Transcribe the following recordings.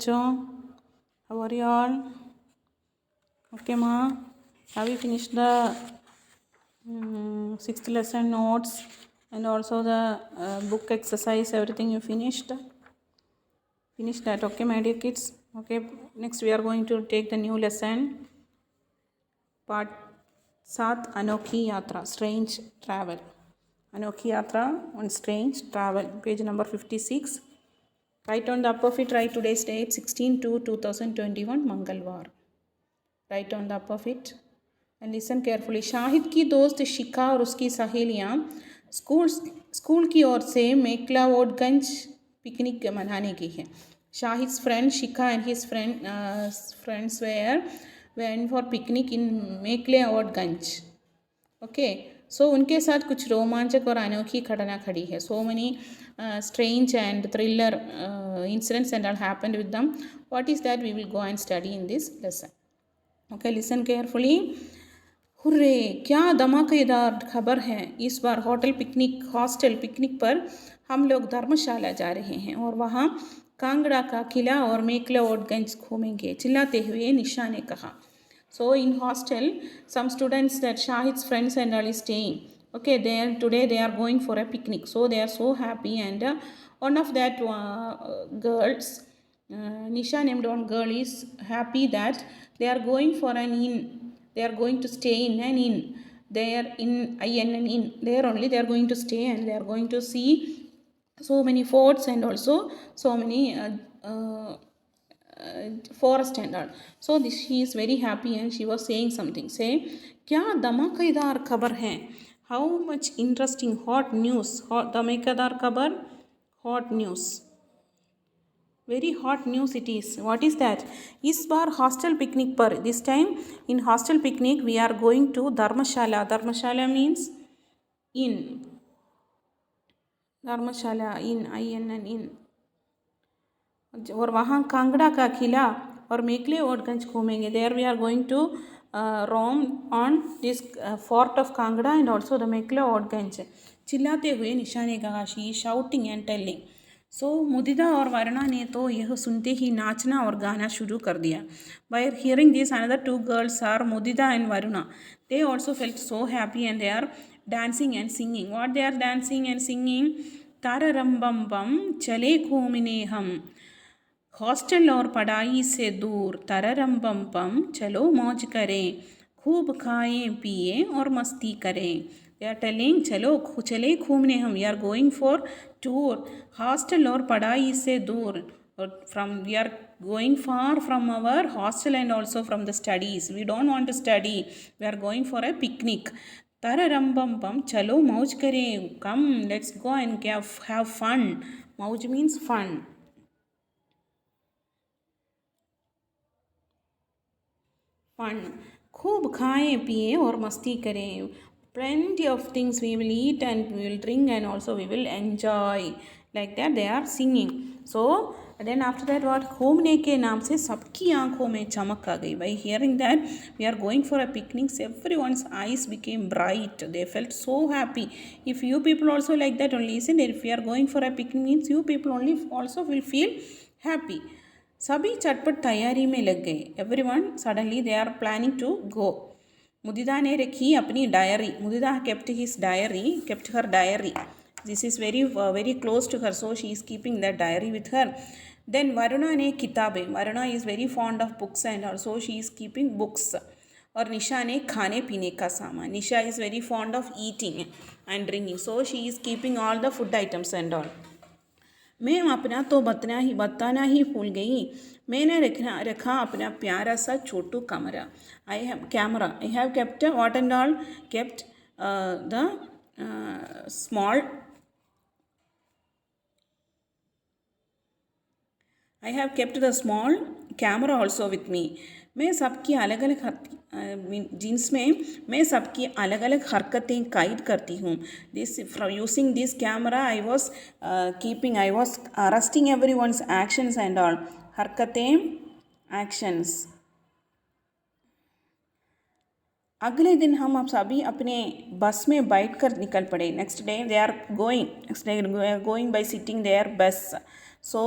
बच्चों? How are you all? Okay, ma. Have you finished the sixth lesson notes and also the book exercise? Everything you finished? Finish that, okay, my dear kids? Okay. Next, we are going to take the new lesson. Part 7, Anokhi Yatra, Strange Travel. Anokhi Yatra on Strange Travel, page number 56. Write on the upper of it, write today's date 16/2/2021, Mangalwar. Write on the upper of it and listen carefully. Shahid की दोस्त शिखा और उसकी सहेलियाँ school की ओर से मेकलावोडगंज picnic मनाने गई है. Shahid's friend Shikha and his friends went for picnic in मेकलावोडगंज. Okay. So उनके साथ कुछ रोमांचक और अनोखी घटना खड़ी है. So many strange and thriller incidents and all happened with them. What is that? We will go and study in this lesson. Okay, listen carefully. Hurray, क्या धमाकेदार खबर है. इस बार हॉस्टल पिकनिक पर हम लोग धर्मशाला जा रहे हैं और वहाँ कांगड़ा का किला और मेकलावोडगंज घूमेंगे, चिल्लाते हुए निशा ने कहा. So in hostel, some students that Shahid's friends and all is staying. Okay, today they are going for a picnic. So they are so happy, and one of that girls, Nisha named one girl, is happy that they are going for an inn. They are going to stay in an inn. They are in an inn. There only they are going to stay, and they are going to see so many forts and also so many forest and all. So she is very happy and she was saying something. Say, क्या धमाकेदार खबर है. How much interesting hot news. धमाकेदार खबर, hot news. Very hot news it is. What is that? इस बार hostel picnic पर, this time in hostel picnic we are going to Dharmashala. Dharmashala means inn. Dharmashala, inn, inn. और वहाँ कांगड़ा का किला और मेकलावोडगंज घूमेंगे. There we are going to roam on this fort of Kangra and also the McLeodganj. चिल्लाते हुए निशा ने कहा. She shouting and telling. So Mudita और वरुणा ने तो यह सुनते ही नाचना और गाना शुरू कर दिया. By hearing this another two girls are Mudita and Varuna. They also felt so happy and they are dancing and singing. What they are dancing and singing? ताररम बम चले घूमने हम, हॉस्टल और पढ़ाई से दूर, तररम बम पम चलो मौज करें, खूब खाएं पिए और मस्ती करें. दे आर टेलिंग चलो चले घूमने हम. We are going for tour. Hostel और पढ़ाई से दूर, from we are going far from our hostel and also from the studies. We don't want to study. We are going for a picnic. Tararam bam bam chalo mauj kare. Come, let's go and have fun. Mauj means fun. Fun. खूब खाएं पिए और मस्ती करें. Plenty of things we will eat and we will drink and also we will enjoy. Like that they are singing. So then after that what? घूमने के नाम से सबकी आंखों में चमक आ गई. By hearing that we are going for a picnic, everyone's eyes became bright. They felt so happy. If you people also like that only, isn't it? If we are going for a picnic means you people only also will feel happy. सभी चटपट तैयारी में लग गए. Everyone suddenly they are planning to go. Mudita ने रखी अपनी diary. Mudita kept her diary. This is very close to her, so she is keeping that diary with her. Then Varuna ने किताबें. Varuna is very fond of books and also she is keeping books. और निशा ने खाने पीने का सामान. निशा is very fond of eating and drinking, so she is keeping all the food items and all. मैं अपना तो बताना ही भूल गई. मैंने रखा अपना प्यारा सा छोटू camera. I have kept what and all. Kept the small. I have kept the small camera also with me. मैं सबकी अलग अलग हरकतें कैद करती हूँ. Using this camera I was arresting everyone's actions and all. हरकतें, actions. अगले दिन हम आप सभी अपने बस में बैठकर निकल पड़े. Next day they are going by sitting their bus. सो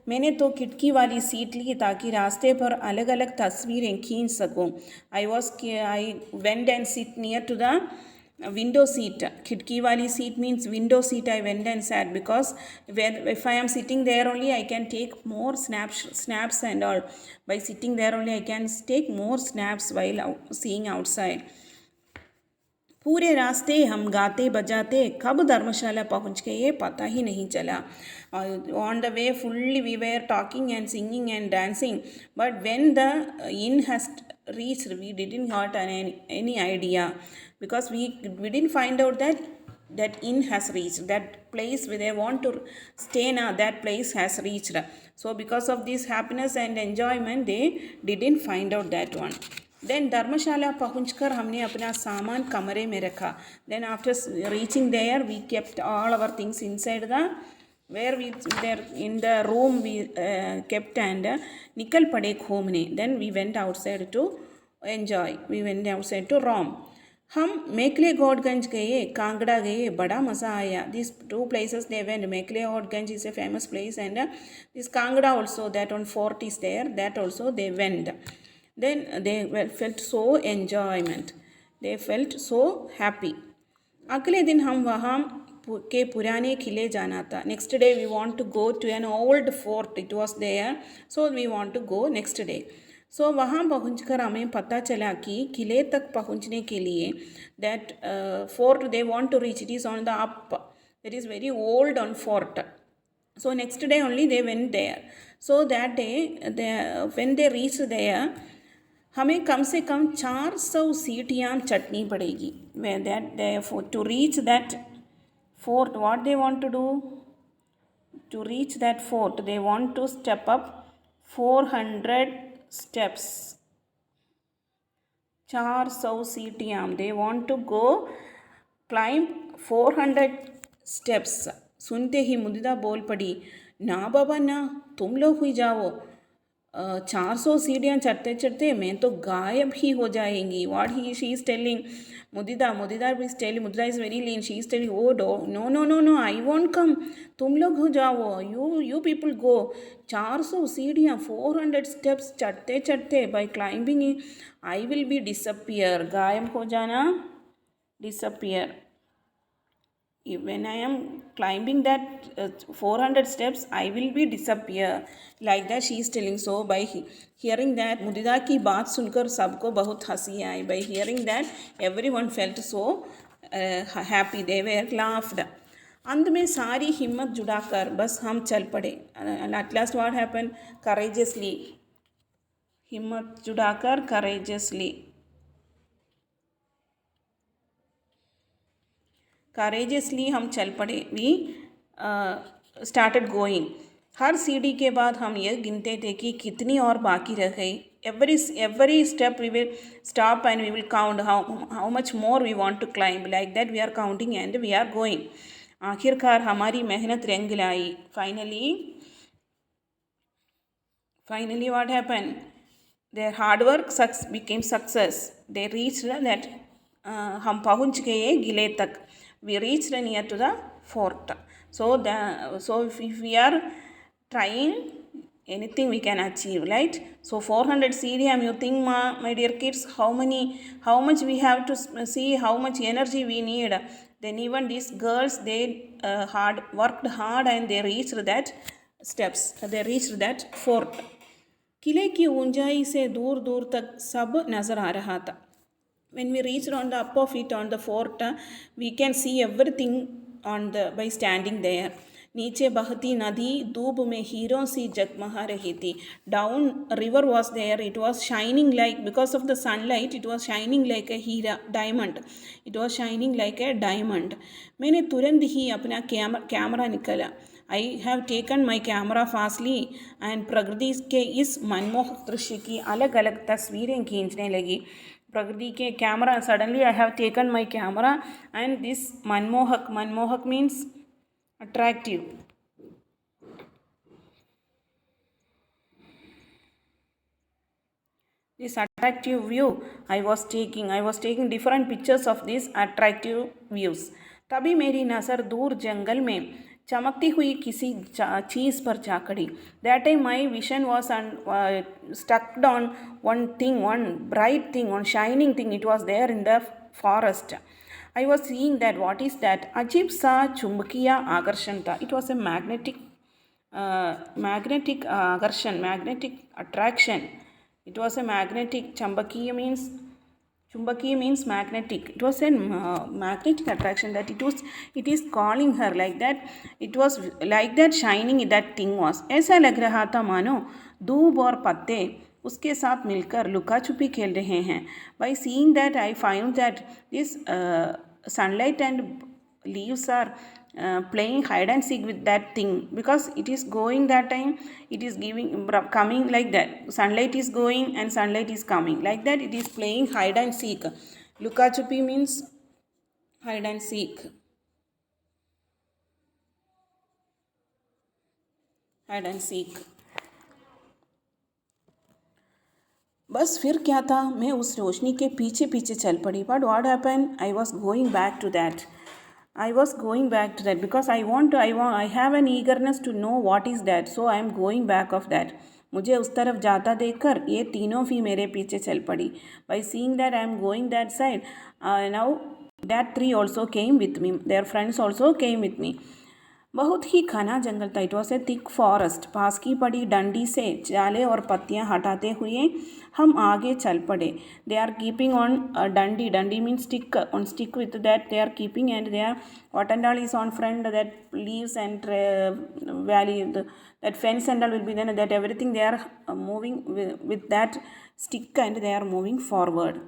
मैंने तो खिड़की वाली सीट ली ताकि रास्ते पर अलग अलग तस्वीरें खींच सकूं. I went and sit near to the window seat. Khidki wali seat means window seat. I went and sat because if I am sitting there only, I can take more snaps and all. By sitting there only, I can take more snaps while seeing outside. पूरे रास्ते हम गाते बजाते कब धर्मशाला पहुंच गए ये पता ही नहीं चला. On the way fully we were talking and singing and dancing, but when the inn has reached we didn't got any idea because we didn't find out that inn has reached, that place where they want to stay now, that place has reached. So because of this happiness and enjoyment they didn't find out that one. Then Dharamshala पहुंचकर हमने अपना सामान कमरे में रखा. Then after reaching there we kept all our things inside the where we there in the room we kept and निकल पड़े घूमने. Then we went outside to enjoy, we went outside to roam. हम मेखलेगौडगंज गए, कांगड़ा गए, बड़ा मज़ा आया. This two places they went. McLeodganj is a famous place and this Kangra also, that one fort is there, that also they went. Then they felt so enjoyment, they felt so happy. अगले दिन हम वहाँ के पुराने किले जाना था. Next day we want to go to an old fort, it was there, so we want to go next day. So वहाँ पहुँचकर हमें पता चला कि किले तक पहुँचने के लिए that fort they want to reach, it is on the up, it is very old on fort. So next day only they went there. So that day when they reached there, हमें कम से कम 400 सीढ़ियाँ चढ़नी पड़ेगी. To reach that fort, what they want to do? To reach that fort, they want to step up 400 steps. 400 सीढ़ियाँ, they want to go climb 400 steps. सुनते ही मुदिदा बोल पड़ी, ना बाबा ना, तुम लोग हुई जाओ. 400 सीढ़ियाँ चढ़ते चढ़ते मैं तो गायब ही हो जाएंगी. What she is telling, Mudida is telling, Mudida is very lean, she is telling, oh no, I won't come, तुम लोग हो जाओ, you people go. 400 सीढ़ियाँ 400 steps चढ़ते चढ़ते by climbing I will be disappear, गायब हो जाना, disappear. When I am climbing that 400 steps, I will be disappear. Like that she is telling. So by hearing that, मुदिदा की बात सुनकर सबको बहुत हंसी आई. By hearing that, everyone felt so happy. They were laughed. अंत में सारी हिम्मत जुटाकर बस हम चल पड़े. And at last what happened? Courageously, हिम्मत जुटाकर courageously. करेजियसली हम चल पड़े. We started going. हर सीढ़ी के बाद हम ये गिनते थे कि कितनी और बाकी रह गई. every step we will stop and we will count how much more we want to climb. Like that we are counting and we are going. आखिरकार हमारी मेहनत रंग लाई. Finally what happened? Their hard work became success. They reached that हम पहुँच गए किले तक. We reached near to the fort. So if we are trying, anything we can achieve, right? So 400 CDM, you think my dear kids, how much we have to see, how much energy we need. Then even these girls, they worked hard and they reached that steps, they reached that fort. किले की ऊंचाई से दूर दूर तक सब नज़र आ रहा था. When we reached on the up of it on the fort, we can see everything by standing there. नीचे बहती नदी धूप में हीरों सी जगमगा रही थी. Down river was there. It was shining like, because of the sunlight, it was shining like a diamond. It was shining like a diamond. मैंने तुरंत ही अपना कैमरा निकाला. I have taken my camera fastly and प्रकृति के इस मनमोहक दृश्य की अलग अलग तस्वीरें खींचने लगी. प्रकृति के camera, suddenly I have taken my camera and this manmohak means attractive. This attractive view I was taking different pictures of these attractive views. तभी मेरी नज़र दूर जंगल में चमकती हुई किसी चीज़ पर जा खड़ी. That time my vision was stuck on one thing, one bright thing, one shining thing. It was there in the forest. I was seeing that. What is that? अजीब सा चुंबकीय आकर्षण था. It was a magnetic आकर्षण, magnetic attraction. It was a magnetic. Chambakya means magnetic. It was a magnetic attraction that it is calling her like that. It was like that shining that thing was. ऐसा लग रहा था मानो दूब और पत्ते उसके साथ मिलकर लुका छुपी खेल रहे हैं. By seeing that I found that this sunlight and leaves are playing hide and seek with that thing, because it is going that time, it is coming like that. Sunlight is going and sunlight is coming like that. It is playing hide and seek. Luka chupi means hide and seek. Hide and seek. बस फिर क्या था, मैं उस रोशनी के पीछे पीछे चल पड़ी. But what happen, I was going back to that. I was going back to that because I have an eagerness to know what is that. So I am going back of that. मुझे उस तरफ जाता देखकर ये तीनों भी मेरे पीछे चल पड़ी. By seeing that I am going that side, now that three also came with me. Their friends also came with me. बहुत ही घना जंगल था. It was a thick forest. पास की पड़ी डंडी से जाले और पत्तियां हटाते हुए हम आगे चल पड़े. दे are keeping on dandi. Dandi means stick. On stick with that they are keeping and they are what and all is on front, that leaves and valley, that fence and all will be then, that everything they are moving with that stick and they are moving forward.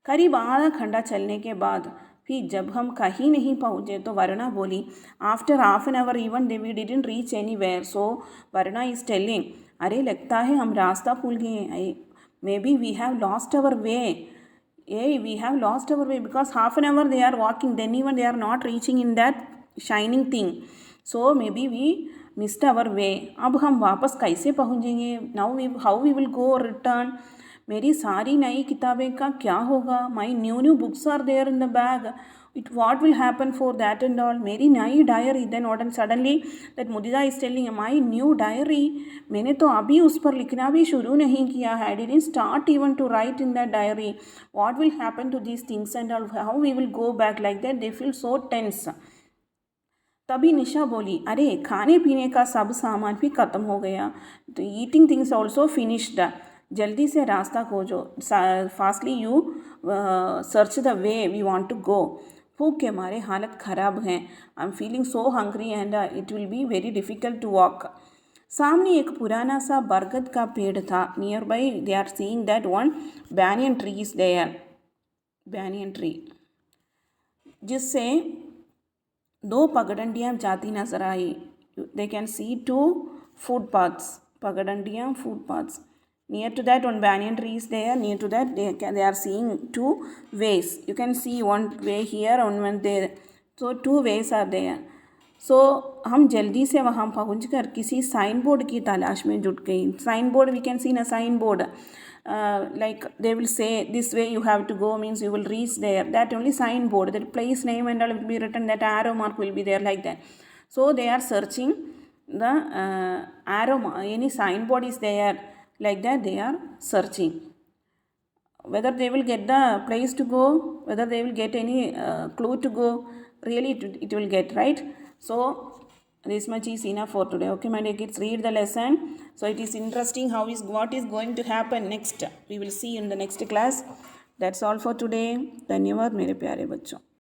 करीब आधा घंटा चलने के बाद फिर जब हम कहीं नहीं पहुँचे तो वरुणा बोली, after half an hour even we didn't reach anywhere. So Varuna is telling, अरे लगता है हम रास्ता भूल गए. Maybe we have lost our way. We have lost our way because half an hour they are walking, then even they are not reaching in that shining thing. So maybe we missed our way. अब हम वापस कैसे पहुँचेंगे? Now how we will go or return? मेरी सारी नई किताबें का क्या होगा? My new books are there in the bag. What will happen for that and all? मेरी नई diary. Then suddenly that Mudida is telling, my new diary, मैंने तो अभी उस पर लिखना भी शुरू नहीं किया है. I didn't start even to write in that diary. What will happen to these things and all? How we will go back like that? They feel so tense. तभी निशा बोली, अरे खाने पीने का सब सामान भी ख़त्म हो गया. तो ईटिंग थिंग्स ऑल्सो फिनिश्ड. जल्दी से रास्ता खोजो. Fastly you search the way we want to go. भूख के मारे हालत ख़राब हैं. I am feeling so hungry and it will be very difficult to walk. सामने एक पुराना सा बरगद का पेड़ था. Nearby they are seeing that one banyan tree is there. Banyan tree जिससे दो पगडंडियाँ जाती नजर आई. They can see two footpaths. पगडंडियाँ, footpaths. Near to that one banyan tree is there. Near to that they are seeing two ways. You can see one way here, one there. So two ways are there. So हम जल्दी से वहाँ पहुँचकर किसी sign board की तलाश में जुट गई. Sign board, we can see a sign board. Like they will say this way you have to go, means you will reach there. That only sign board, that place name and all will be written, that arrow mark will be there like that. So they are searching the arrow, any sign board is there. Like that they are searching. Whether they will get the place to go, whether they will get any clue to go, really it will get, right? So this much is enough for today. Okay my dear kids, read the lesson. So it is interesting what is going to happen next. We will see in the next class. That's all for today. धन्यवाद मेरे प्यारे बच्चों.